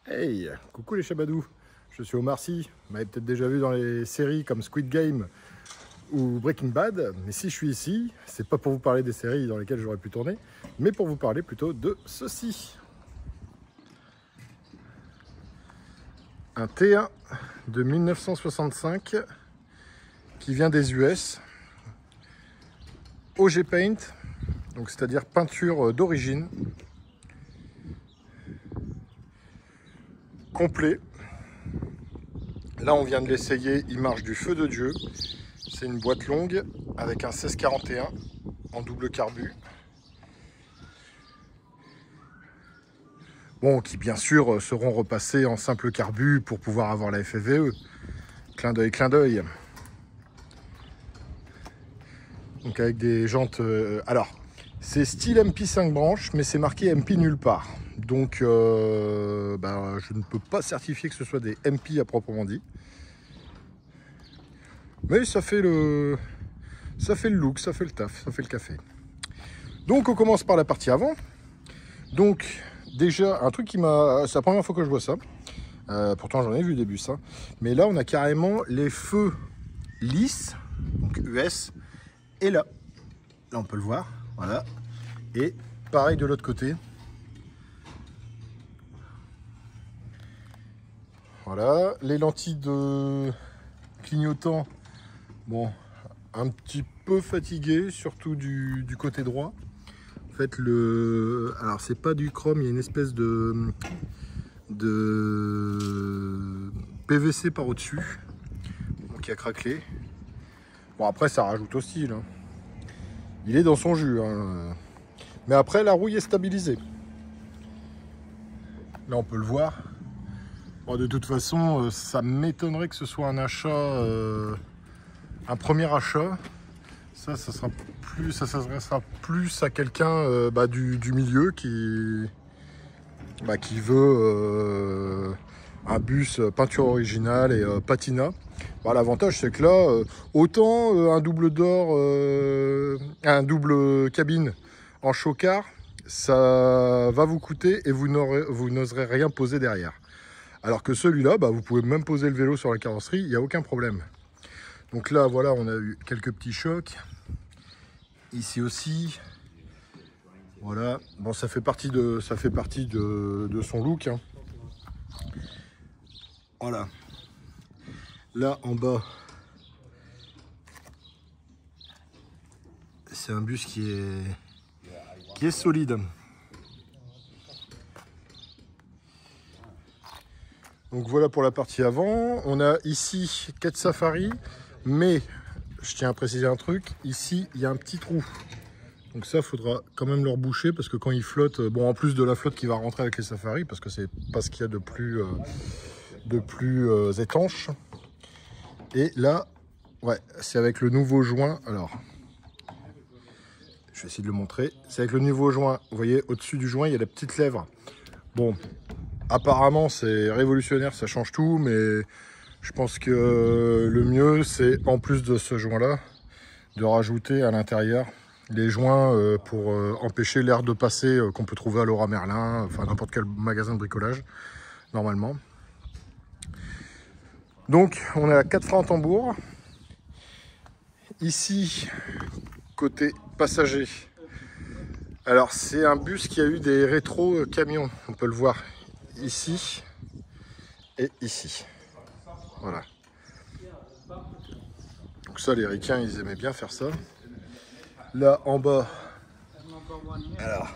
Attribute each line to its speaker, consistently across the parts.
Speaker 1: Hey, coucou les chabadous, je suis Omar Sy. Vous m'avez peut-être déjà vu dans les séries comme Squid Game ou Breaking Bad, mais si je suis ici, c'est pas pour vous parler des séries dans lesquelles j'aurais pu tourner, mais pour vous parler plutôt de ceci. Un T1 de 1965 qui vient des US, OG Paint, donc c'est-à-dire peinture d'origine, complet. Là on vient de l'essayer, il marche du feu de Dieu. C'est une boîte longue avec un 1641 en double carbu. Bon, qui bien sûr seront repassés en simple carbu pour pouvoir avoir la FFVE. Clin d'œil, clin d'œil. Donc avec des jantes... alors, c'est style MP 5 branches, mais c'est marqué MP nulle part. Donc, je ne peux pas certifier que ce soit des MP à proprement dit. Mais ça fait le look, ça fait le taf, ça fait le café. Donc, on commence par la partie avant. Donc, déjà, un truc qui m'a... C'est la première fois que je vois ça. Pourtant, j'en ai vu des bus. Hein. Mais là, on a carrément les feux lisses, donc US, et là. Là, on peut le voir. Voilà. Et pareil de l'autre côté. Voilà. Les lentilles de clignotant, bon, un petit peu fatigué, surtout du côté droit. En fait, alors c'est pas du chrome, il y a une espèce de PVC par au-dessus, qui a craquelé. Bon, après, ça rajoute au style. Hein. Il est dans son jus. Hein. Mais après, la rouille est stabilisée. Là, on peut le voir. Bon, de toute façon, ça m'étonnerait que ce soit un achat, un premier achat. Ça sera plus à quelqu'un du milieu qui veut un bus peinture originale et patina. Bah, l'avantage c'est que là, autant un double d'or, un double cabine en chocard, ça va vous coûter et vous n'oserez rien poser derrière. Alors que celui-là, vous pouvez même poser le vélo sur la carrosserie, il n'y a aucun problème. Donc là, voilà, on a eu quelques petits chocs. Ici aussi. Voilà. Bon, ça fait partie de son look. Hein. Voilà. Là, en bas, c'est un bus qui est solide. Donc voilà pour la partie avant. On a ici 4 Safari, mais je tiens à préciser un truc. Ici, il y a un petit trou. Donc ça, il faudra quand même le reboucher parce que quand il flotte, bon, en plus de la flotte qui va rentrer avec les Safari, parce que c'est pas ce qu'il y a de plus étanche. Et là, ouais, c'est avec le nouveau joint. Alors, je vais essayer de le montrer. C'est avec le nouveau joint. Vous voyez, au-dessus du joint, il y a la petite lèvre. Bon, apparemment, c'est révolutionnaire, ça change tout, mais je pense que le mieux, c'est en plus de ce joint-là, de rajouter à l'intérieur les joints pour empêcher l'air de passer qu'on peut trouver à Leroy Merlin, enfin n'importe quel magasin de bricolage, normalement. Donc, on a 4 freins en tambour. Ici, côté passager. Alors, c'est un bus qui a eu des rétro camions, on peut le voir ici et ici. Voilà. Donc ça, les ricains, ils aimaient bien faire ça. Là, en bas, alors,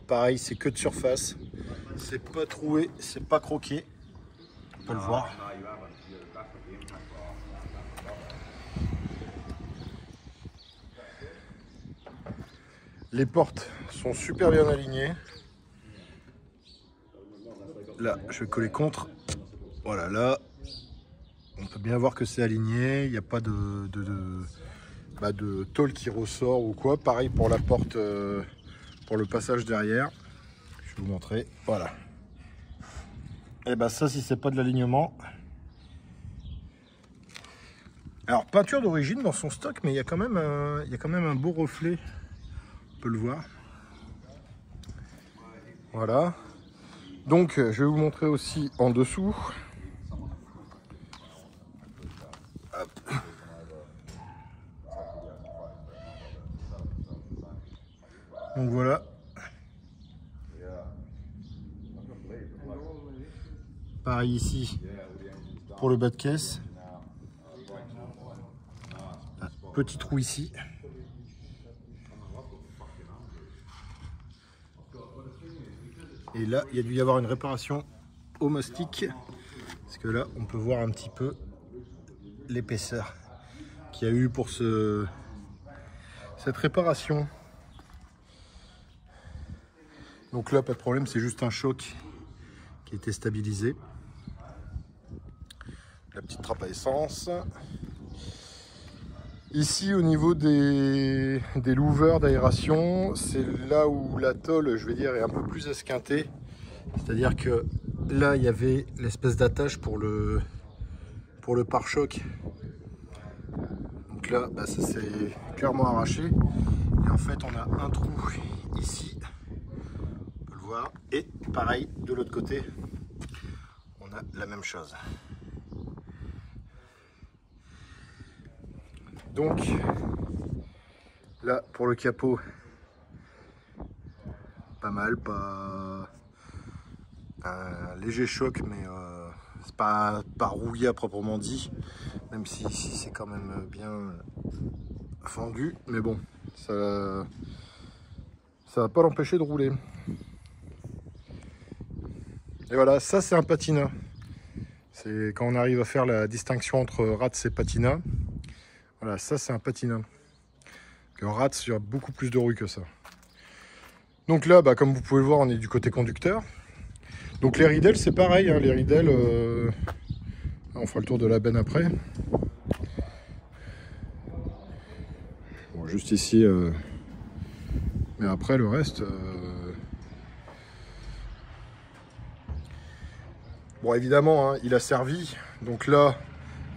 Speaker 1: pareil, c'est que de surface. C'est pas troué, c'est pas croqué. On peut le voir. Les portes sont super bien alignées. Là, je vais coller contre. Voilà, là, on peut bien voir que c'est aligné. Il n'y a pas de tôle qui ressort ou quoi. Pareil pour la porte, pour le passage derrière. Je vais vous montrer. Voilà. Et ça, si c'est pas de l'alignement. Alors, peinture d'origine dans son stock, mais il y a quand même un beau reflet. On peut le voir. Voilà. Donc je vais vous montrer aussi en dessous. Hop. Donc voilà. Pareil ici pour le bas de caisse. Petit trou ici. Et là, il y a dû y avoir une réparation au mastic. Parce que là, on peut voir un petit peu l'épaisseur qu'il y a eu pour cette réparation. Donc là, pas de problème, c'est juste un choc qui a été stabilisé. La petite trappe à essence. Ici, au niveau des louvers d'aération, c'est là où la tôle, je vais dire, est un peu plus esquintée. C'est-à-dire que là, il y avait l'espèce d'attache pour le pare-choc. Donc là, bah, ça s'est clairement arraché. Et en fait, on a un trou ici. On peut le voir. Et pareil, de l'autre côté, on a la même chose. Donc là pour le capot, pas mal, pas un léger choc, mais c'est pas rouillé à proprement dit, même si ici c'est quand même bien fendu, mais bon, ça va pas l'empêcher de rouler. Et voilà, ça c'est un patina. C'est quand on arrive à faire la distinction entre rats et patina. Voilà, ça c'est un patina. En rats, il y a beaucoup plus de rouille que ça. Donc là, bah, comme vous pouvez le voir, on est du côté conducteur. Donc les ridelles, c'est pareil. Hein, les ridelles, on fera le tour de la benne après. Bon, juste ici. Mais après, le reste... Bon, évidemment, hein, il a servi. Donc là,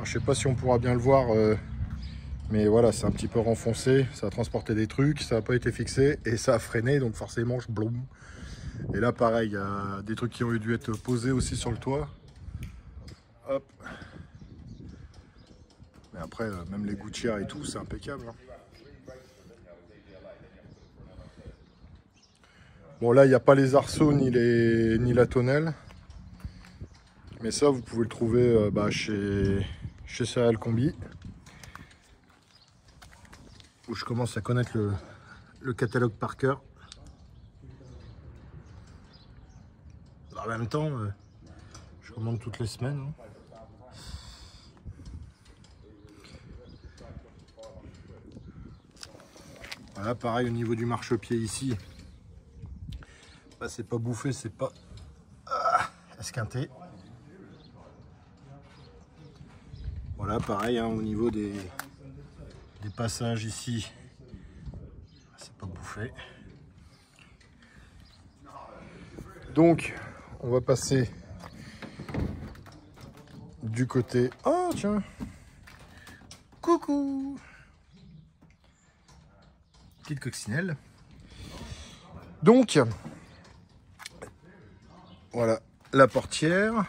Speaker 1: je sais pas si on pourra bien le voir... Mais voilà, c'est un petit peu renfoncé, ça a transporté des trucs, ça n'a pas été fixé et ça a freiné, donc forcément je bloum. Et là pareil, il y a des trucs qui ont dû être posés aussi sur le toit. Hop. Mais après, même les gouttières et tout, c'est impeccable. Hein. Bon là, il n'y a pas les arceaux ni la tonnelle. Mais ça, vous pouvez le trouver chez Serial Combi. Où je commence à connaître le catalogue par cœur. En même temps, je commande toutes les semaines. Hein. Voilà, pareil au niveau du marchepied ici. Bah, c'est pas bouffé, c'est pas esquinté. Voilà, pareil hein, au niveau des passages ici, c'est pas bouffé. Donc on va passer du côté... Oh tiens, coucou, petite coccinelle. Donc voilà la portière.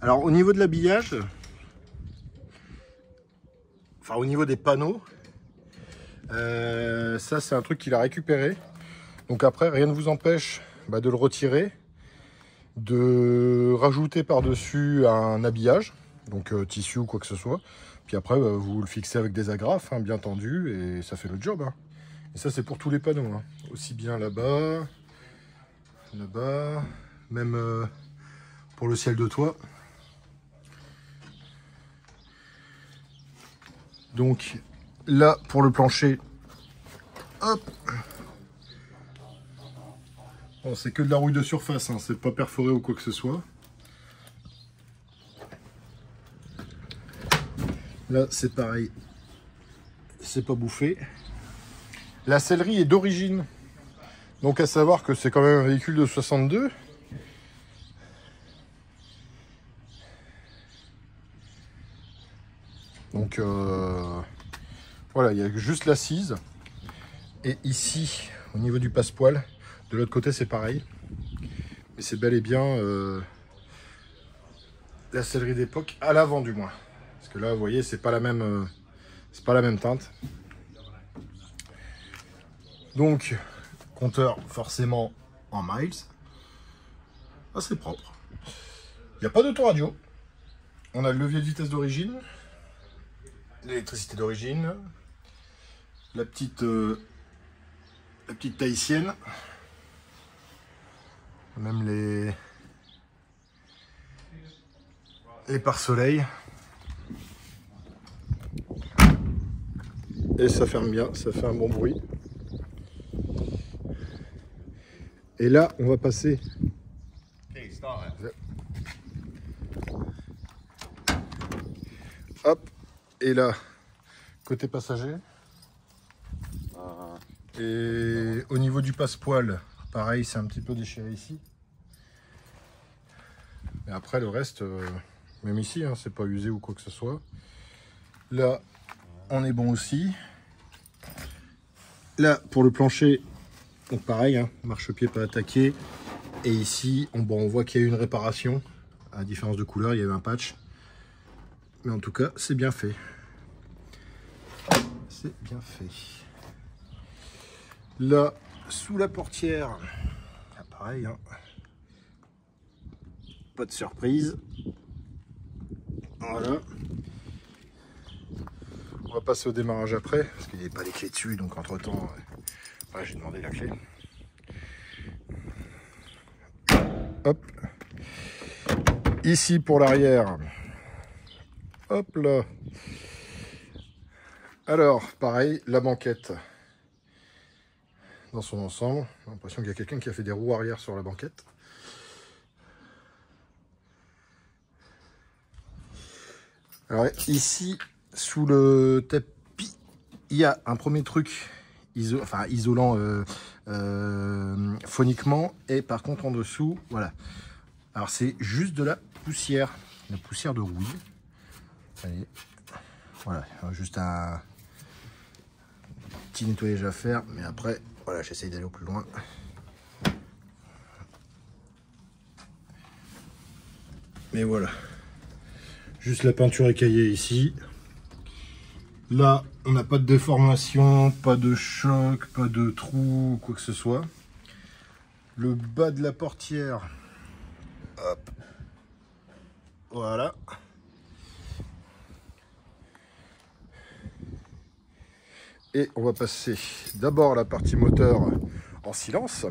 Speaker 1: Alors au niveau de l'habillage, enfin au niveau des panneaux, ça c'est un truc qu'il a récupéré. Donc après rien ne vous empêche de le retirer, de rajouter par-dessus un habillage, donc tissu ou quoi que ce soit. Puis après vous le fixez avec des agrafes, hein, bien tendu, et ça fait le job. Hein. Et ça c'est pour tous les panneaux, hein. Aussi bien là-bas, là-bas, même pour le ciel de toit. Donc là pour le plancher, hop, bon, c'est que de la rouille de surface, hein, c'est pas perforé ou quoi que ce soit. Là c'est pareil, c'est pas bouffé. La sellerie est d'origine, donc à savoir que c'est quand même un véhicule de 62. Donc voilà, il y a juste l'assise. Et ici, au niveau du passepoil, de l'autre côté c'est pareil. Mais c'est bel et bien la sellerie d'époque, à l'avant du moins. Parce que là, vous voyez, c'est pas la même teinte. Donc, compteur forcément en miles. Assez propre. Il n'y a pas d'autoradio. On a le levier de vitesse d'origine, l'électricité d'origine, la petite tahitienne, même les pare-soleil. Et ça ferme bien, ça fait un bon bruit. Et là, on va passer. Hop, et là, côté passager. Et au niveau du passepoil, pareil, c'est un petit peu déchiré ici. Et après, le reste, même ici, hein, c'est pas usé ou quoi que ce soit. Là, on est bon aussi. Là, pour le plancher, donc pareil, hein, marchepied pas attaqué. Et ici, on voit qu'il y a eu une réparation. À différence de couleur, il y a eu un patch. Mais en tout cas, c'est bien fait. C'est bien fait. Là, sous la portière, pareil, hein, pas de surprise. Voilà. On va passer au démarrage après, parce qu'il n'y avait pas les clés dessus, donc entre temps, j'ai demandé la clé. Hop. Ici pour l'arrière. Hop là. Alors, pareil, la banquette dans son ensemble. J'ai l'impression qu'il y a quelqu'un qui a fait des roues arrière sur la banquette. Alors ici, sous le tapis, il y a un premier truc isolant phoniquement. Et par contre, en dessous, voilà. Alors c'est juste de la poussière de rouille. Allez. Voilà, juste un petit nettoyage à faire, mais après, voilà, j'essaye d'aller au plus loin. Mais voilà, juste la peinture écaillée ici. Là, on n'a pas de déformation, pas de choc, pas de trou, quoi que ce soit. Le bas de la portière, hop, voilà. Et on va passer d'abord la partie moteur en silence.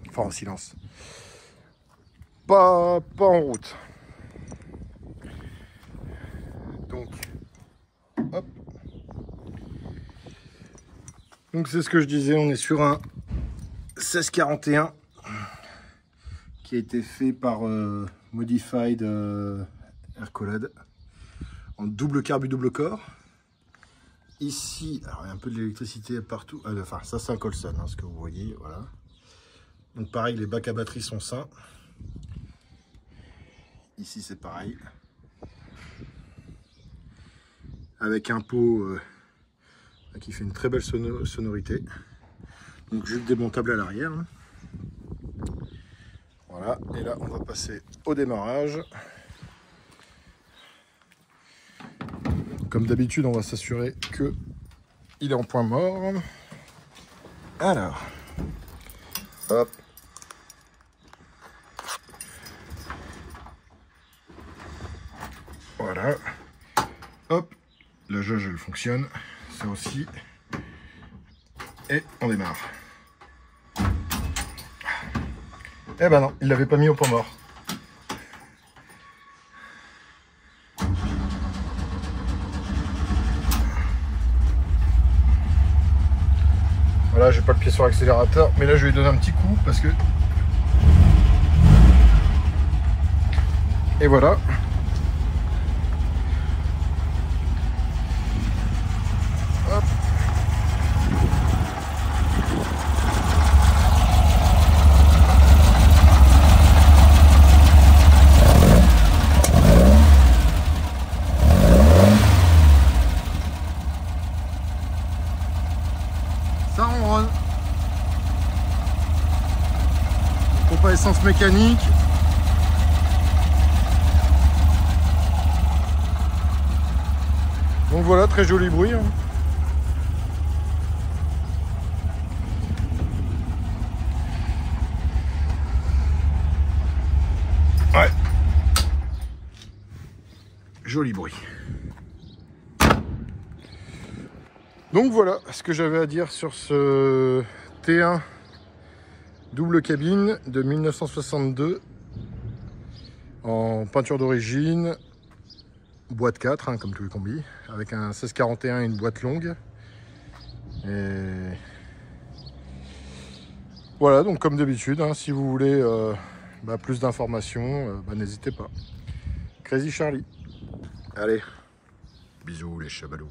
Speaker 1: Enfin en silence. Pas en route. Donc, hop. Donc c'est ce que je disais, on est sur un 1641 qui a été fait par Modified Aircolad en double carbu double corps. Ici, alors il y a un peu de l'électricité partout. Enfin, ça c'est un Colson, hein, ce que vous voyez, voilà. Donc pareil, les bacs à batterie sont sains. Ici c'est pareil. Avec un pot qui fait une très belle sonorité. Donc juste démontable à l'arrière. Hein. Voilà, et là on va passer au démarrage. Comme d'habitude, on va s'assurer que il est en point mort. Alors, hop. Voilà. Hop. La jauge, elle fonctionne. Ça aussi. Et on démarre. Eh ben non, il l'avait pas mis au point mort. Voilà, j'ai pas le pied sur l'accélérateur, mais là je vais lui donner un petit coup parce que... Et voilà. Hop. Ça ronronne. Pompe à essence pièces mécaniques. Donc voilà, très joli bruit. Hein. Ouais. Joli bruit. Donc voilà ce que j'avais à dire sur ce T1 double cabine de 1962 en peinture d'origine, boîte 4 hein, comme tous les combis, avec un 1641 et une boîte longue. Et voilà, donc comme d'habitude, hein, si vous voulez plus d'informations, n'hésitez pas. Crazy Charlie. Allez, bisous les chaballots.